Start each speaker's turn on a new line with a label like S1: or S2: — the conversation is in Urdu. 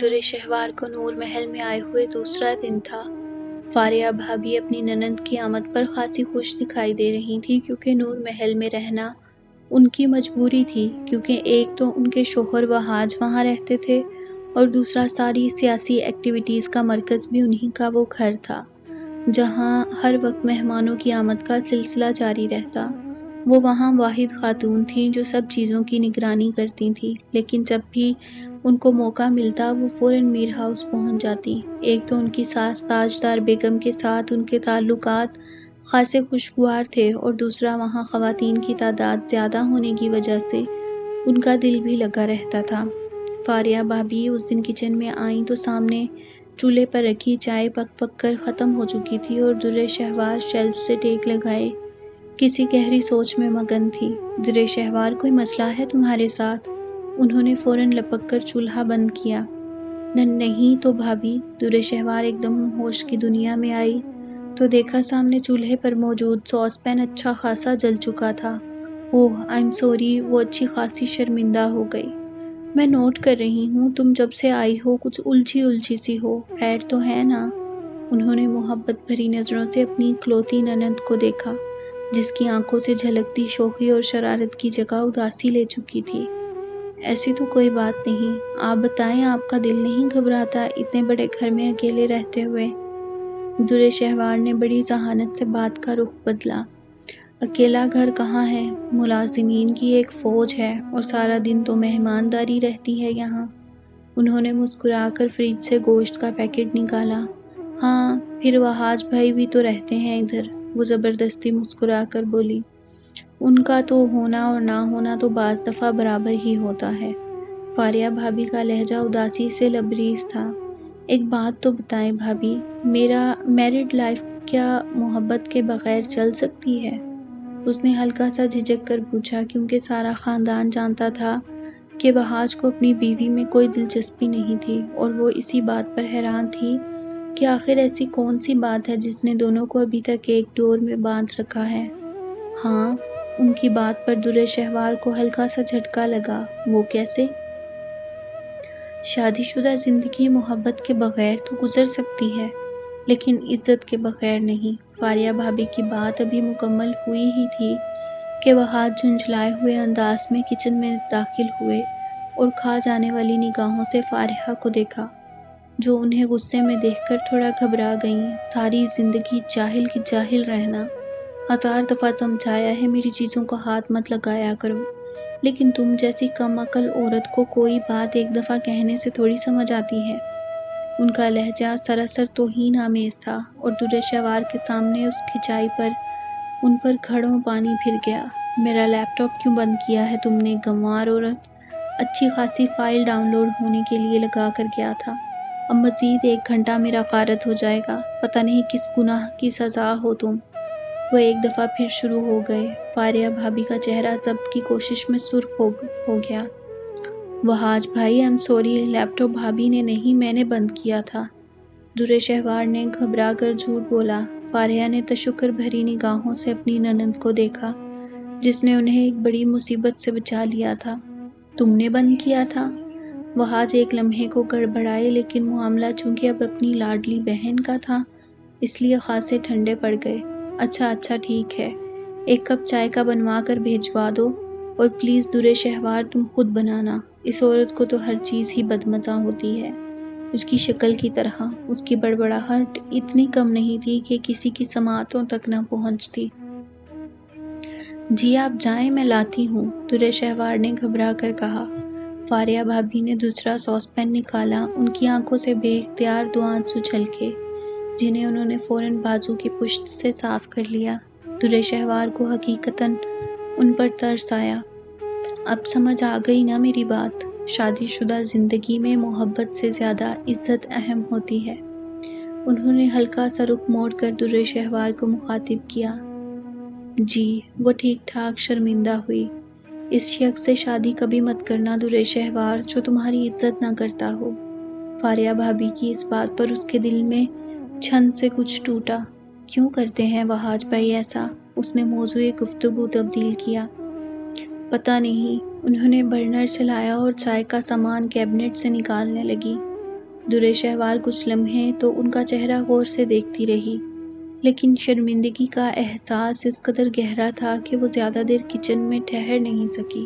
S1: درِ شہوار کو نور محل میں آئے ہوئے دوسرا دن تھا۔ فاریہ بھابھی اپنی نند کی آمد پر خاصی خوش دکھائی دے رہی تھی، کیونکہ نور محل میں رہنا ان کی مجبوری تھی، کیونکہ ایک تو ان کے شوہر وہاج وہاں رہتے تھے اور دوسرا ساری سیاسی ایکٹیویٹیز کا مرکز بھی انہی کا وہ گھر تھا، جہاں ہر وقت مہمانوں کی آمد کا سلسلہ جاری رہتا۔ وہ وہاں واحد خاتون تھیں جو سب چیزوں کی نگرانی کرتی تھیں، لیکن جب بھی ان کو موقع ملتا وہ فوراً میر ہاؤس پہنچ جاتی۔ ایک تو ان کی ساس تاجدار بیگم کے ساتھ ان کے تعلقات خاصے خوشگوار تھے، اور دوسرا وہاں خواتین کی تعداد زیادہ ہونے کی وجہ سے ان کا دل بھی لگا رہتا تھا۔ فاریہ بھابھی اس دن کچن میں آئیں تو سامنے چولہے پر رکھی چائے پک پک کر ختم ہو چکی تھی، اور درِ شہوار شیلف سے ٹیک لگائے کسی گہری سوچ میں مگن تھی۔ درِ شہوار کوئی مسئلہ ہے تمہارے ساتھ؟ انہوں نے فوراً لپک کر چولہا بند کیا۔ نہیں تو بھابھی۔ درِ شہوار ایک دم ہوش کی دنیا میں آئی تو دیکھا سامنے چولہے پر موجود ساس پین اچھا خاصا جل چکا تھا۔ اوہ آئی ایم سوری، وہ اچھی خاصی شرمندہ ہو گئی۔ میں نوٹ کر رہی ہوں تم جب سے آئی ہو کچھ الجھی سی ہو، خیر تو ہے نا؟ انہوں نے محبت بھری نظروں سے اپنی اکلوتی نند کو دیکھا، جس کی آنکھوں سے جھلکتی شوخی اور شرارت کی جگہ اداسی لے چکی تھی۔ ایسی تو کوئی بات نہیں، آپ بتائیں آپ کا دل نہیں گھبراتا اتنے بڑے گھر میں اکیلے رہتے ہوئے؟ درِ شہوار نے بڑی ذہانت سے بات کا رخ بدلا۔ اکیلا گھر کہاں ہے، ملازمین کی ایک فوج ہے اور سارا دن تو مہمانداری رہتی ہے یہاں۔ انہوں نے مسکرا کر فریج سے گوشت کا پیکٹ نکالا۔ ہاں پھر وہاج بھائی بھی تو رہتے ہیں ادھر، وہ زبردستی مسکرا کر بولی۔ ان کا تو ہونا اور نہ ہونا تو بعض دفعہ برابر ہی ہوتا ہے۔ فاریہ بھابھی کا لہجہ اداسی سے لبریز تھا۔ ایک بات تو بتائیں بھابھی، میرا میرڈ لائف کیا محبت کے بغیر چل سکتی ہے؟ اس نے ہلکا سا جھجک کر پوچھا، کیونکہ سارا خاندان جانتا تھا کہ وہاج کو اپنی بیوی میں کوئی دلچسپی نہیں تھی، اور وہ اسی بات پر حیران تھی کہ آخر ایسی کون سی بات ہے جس نے دونوں کو ابھی تک ایک ڈور میں باندھ رکھا ہے۔ ہاں، ان کی بات پر درِ شہوار کو ہلکا سا جھٹکا لگا۔ وہ کیسے؟ شادی شدہ زندگی محبت کے بغیر تو گزر سکتی ہے، لیکن عزت کے بغیر نہیں۔ فاریہ بھابھی کی بات ابھی مکمل ہوئی ہی تھی کہ وہاج جھنجھلائے ہوئے انداز میں کچن میں داخل ہوئے اور کھا جانے والی نگاہوں سے فاریہ کو دیکھا، جو انہیں غصے میں دیکھ کر تھوڑا گھبرا گئیں۔ ساری زندگی جاہل کی جاہل رہنا، 1000 دفعہ سمجھایا ہے میری چیزوں کو ہاتھ مت لگایا کرو، لیکن تم جیسی کم عقل عورت کو کوئی بات ایک دفعہ کہنے سے تھوڑی سمجھ آتی ہے۔ ان کا لہجہ سراسر توہین آمیز تھا، اور درِ شہوار کے سامنے اس کھچائی پر ان پر گھڑوں پانی پھر گیا۔ میرا لیپ ٹاپ کیوں بند کیا ہے تم نے، گنوار عورت؟ اچھی خاصی فائل ڈاؤن لوڈ ہونے کے لیے لگا کر گیا تھا، اب مزید 1 گھنٹہ میرا غارت ہو جائے گا، پتہ نہیں کس گناہ کی سزا ہو تم۔ وہ ایک دفعہ پھر شروع ہو گئے۔ فاریہ بھابھی کا چہرہ ضبط کی کوشش میں سرخ ہو گیا۔ وہاج بھائی I am sorry, laptop بھابھی نے نہیں میں نے بند کیا تھا۔ درِ شہوار نے گھبرا کر جھوٹ بولا۔ فاریہ نے تشکر بھری نگاہوں سے اپنی نند کو دیکھا، جس نے انہیں ایک بڑی مصیبت سے بچا لیا تھا۔ تم نے بند کیا تھا؟ وہاج ایک لمحے کو گڑبڑائے، لیکن معاملہ چونکہ اب اپنی لاڈلی بہن کا تھا اس لیے خاصے ٹھنڈے پڑ گئے۔ اچھا ٹھیک ہے، 1 کپ چائے کا بنوا کر بھیجوا دو، اور پلیز درِ شہوار تم خود بنانا، اس عورت کو تو ہر چیز ہی بدمزہ ہوتی ہے۔ اس کی شکل کی طرح اس کی بڑبڑاہٹ اتنی کم نہیں تھی کہ کسی کی سماعتوں تک نہ پہنچتی۔ جی آپ جائیں، میں لاتی ہوں، درِ شہوار نے گھبرا کر کہا۔ فاریہ بھابھی نے دوسرا ساس پین نکالا۔ ان کی آنکھوں سے بے اختیار 2 آنسو چھلکے، جنہیں انہوں نے فوراً بازو کی پشت سے صاف کر لیا۔ درِ شہوار کو حقیقتاً ان پر ترس آیا۔ اب سمجھ آ گئی نا میری بات؟ شادی شدہ زندگی میں محبت سے زیادہ عزت اہم ہوتی ہے۔ انہوں نے ہلکا سا رخ موڑ کر درِ شہوار کو مخاطب کیا۔ جی، وہ ٹھیک ٹھاک شرمندہ ہوئی۔ اس شخص سے شادی کبھی مت کرنا درِ شہوار جو تمہاری عزت نہ کرتا ہو۔ فاریہ بھابھی کی اس بات پر اس کے دل میں چھن سے کچھ ٹوٹا۔ کیوں کرتے ہیں وہاج بھائی ایسا؟ اس نے موضوع گفتگو تبدیل کیا۔ پتہ نہیں، انہوں نے برنر چلایا اور چائے کا سامان کیبنٹ سے نکالنے لگی۔ درے شہوار کچھ لمحے تو ان کا چہرہ غور سے دیکھتی رہی، لیکن شرمندگی کا احساس اس قدر گہرا تھا کہ وہ زیادہ دیر کچن میں ٹھہر نہیں سکی۔